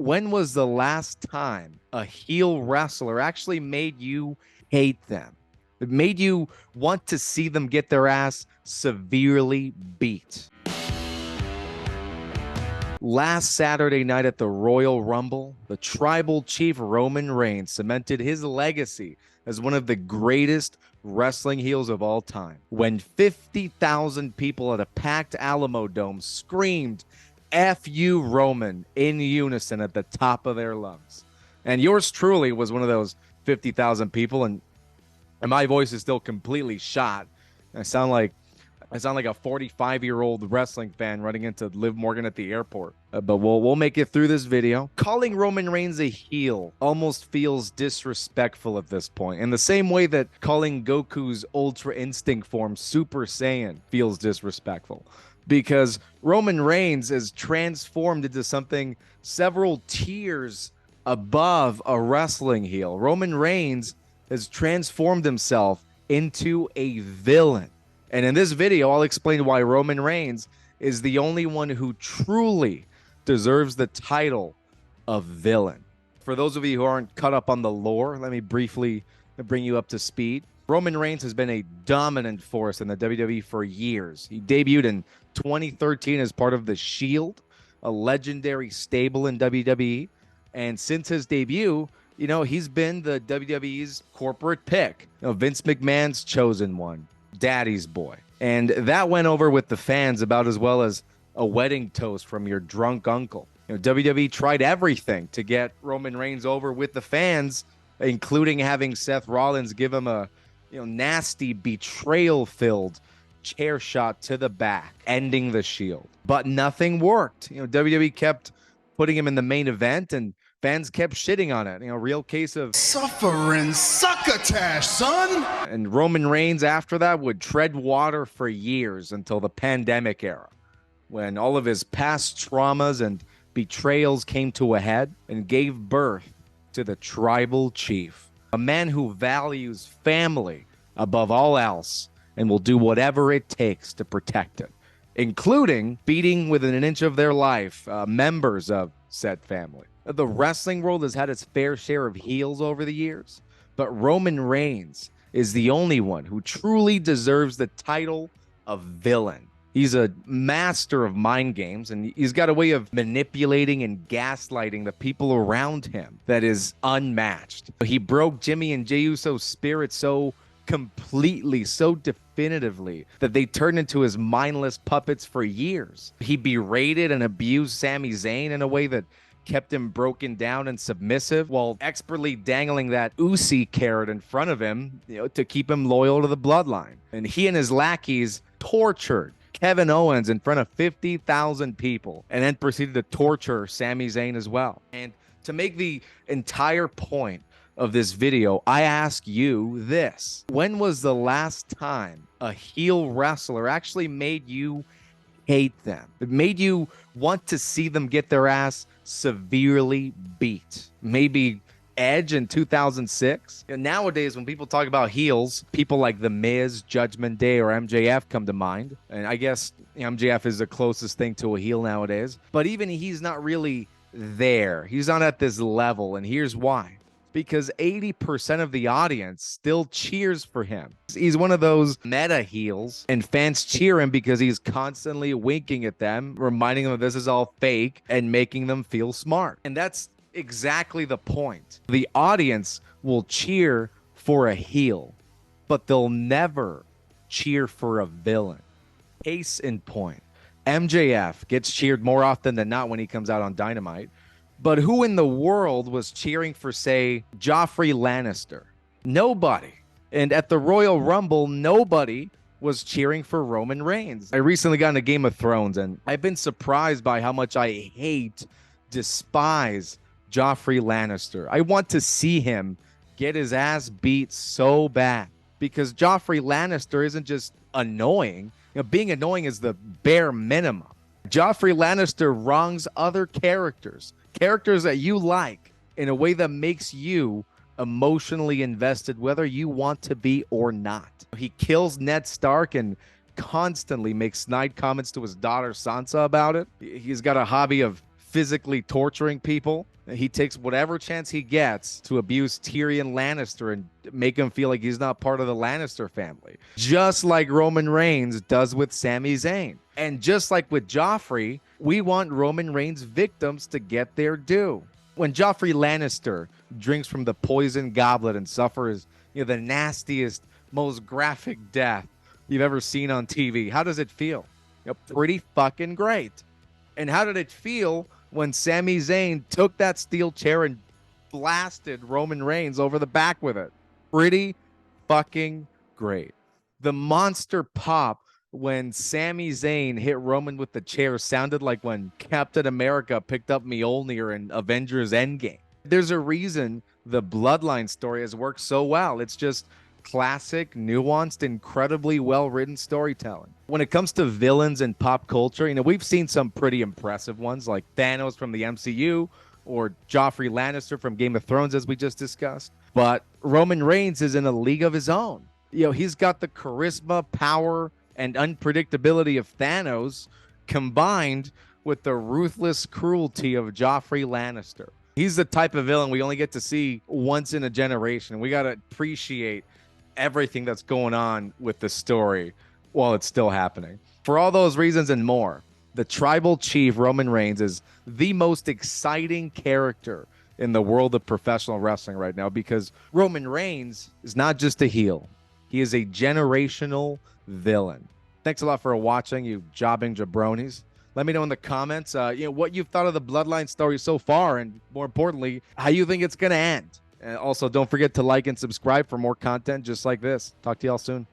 When was the last time a heel wrestler actually made you hate them? It made you want to see them get their ass severely beat. Last Saturday night at the Royal Rumble, the Tribal Chief Roman Reigns cemented his legacy as one of the greatest wrestling heels of all time, when 50,000 people at a packed Alamo Dome screamed, "F you, Roman," in unison at the top of their lungs. And yours truly was one of those 50,000 people, and my voice is still completely shot. I sound like a 45-year-old wrestling fan running into Liv Morgan at the airport. But we'll make it through this video. Calling Roman Reigns a heel almost feels disrespectful at this point, in the same way that calling Goku's Ultra Instinct form Super Saiyan feels disrespectful, because Roman Reigns is transformed into something several tiers above a wrestling heel. Roman Reigns has transformed himself into a villain. And in this video, I'll explain why Roman Reigns is the only one who truly deserves the title of villain. For those of you who aren't caught up on the lore, let me briefly bring you up to speed. Roman Reigns has been a dominant force in the WWE for years. He debuted in 2013 as part of The Shield, a legendary stable in WWE. And since his debut, he's been the WWE's corporate pick. Vince McMahon's chosen one. Daddy's boy. And that went over with the fans about as well as a wedding toast from your drunk uncle. WWE tried everything to get Roman Reigns over with the fans, including having Seth Rollins give him a nasty betrayal-filled chair shot to the back, ending the Shield. But nothing worked. WWE kept putting him in the main event, and fans kept shitting on it. Real case of suffering succotash, son. And Roman Reigns after that would tread water for years until the pandemic era, when all of his past traumas and betrayals came to a head and gave birth to the Tribal Chief, a man who values family above all else and will do whatever it takes to protect it, including beating within an inch of their life members of said family. The wrestling world has had its fair share of heels over the years, but Roman Reigns is the only one who truly deserves the title of villain. He's a master of mind games, and he's got a way of manipulating and gaslighting the people around him that is unmatched. He broke Jimmy and Jey Uso's spirit so completely, so definitively, that they turned into his mindless puppets for years. He berated and abused Sami Zayn in a way that kept him broken down and submissive, while expertly dangling that Uce carrot in front of him, to keep him loyal to the bloodline. And he and his lackeys tortured Kevin Owens in front of 50,000 people, and then proceeded to torture Sami Zayn as well. And to make the entire point of this video, I ask you this: when was the last time a heel wrestler actually made you hate them? It made you want to see them get their ass severely beat? Maybe Edge in 2006. Nowadays, when people talk about heels, people like The Miz, Judgment Day, or MJF come to mind. And I guess MJF is the closest thing to a heel nowadays. But even he's not really there. He's not at this level. And here's why. Because 80% of the audience still cheers for him. He's one of those meta heels, and fans cheer him because he's constantly winking at them, reminding them this is all fake, and making them feel smart. And that's exactly the point. The audience will cheer for a heel, but they'll never cheer for a villain. Case in point, MJF gets cheered more often than not when he comes out on Dynamite. But who in the world was cheering for, say, Joffrey Lannister? Nobody. And at the Royal Rumble, nobody was cheering for Roman Reigns. I recently got into Game of Thrones, and I've been surprised by how much I despise Joffrey Lannister. I want to see him get his ass beat so bad, because Joffrey Lannister isn't just annoying. Being annoying is the bare minimum. Joffrey Lannister wrongs other characters that you like, in a way that makes you emotionally invested, whether you want to be or not. He kills Ned Stark and constantly makes snide comments to his daughter Sansa about it. He's got a hobby of physically torturing people. He takes whatever chance he gets to abuse Tyrion Lannister and make him feel like he's not part of the Lannister family. Just like Roman Reigns does with Sami Zayn. And just like with Joffrey, we want Roman Reigns' victims to get their due. When Joffrey Lannister drinks from the poison goblet and suffers, the nastiest, most graphic death you've ever seen on TV, how does it feel? Pretty fucking great. And how did it feel when Sami Zayn took that steel chair and blasted Roman Reigns over the back with it? Pretty fucking great. The monster pop when Sami Zayn hit Roman with the chair sounded like when Captain America picked up Mjolnir in Avengers Endgame. There's a reason the Bloodline story has worked so well. It's just classic, nuanced, incredibly well-written storytelling. When it comes to villains in pop culture, we've seen some pretty impressive ones like Thanos from the MCU or Joffrey Lannister from Game of Thrones, as we just discussed. But Roman Reigns is in a league of his own. He's got the charisma, power, and unpredictability of Thanos combined with the ruthless cruelty of Joffrey Lannister. He's the type of villain we only get to see once in a generation. We got to appreciate everything that's going on with the story while it's still happening. For all those reasons and more, the tribal chief Roman Reigns is the most exciting character in the world of professional wrestling right now, because Roman Reigns is not just a heel. He is a generational villain. Thanks a lot for watching, you jobbing jabronis. Let me know in the comments what you've thought of the Bloodline story so far, and more importantly, how you think it's going to end. And also, don't forget to like and subscribe for more content just like this. Talk to y'all soon.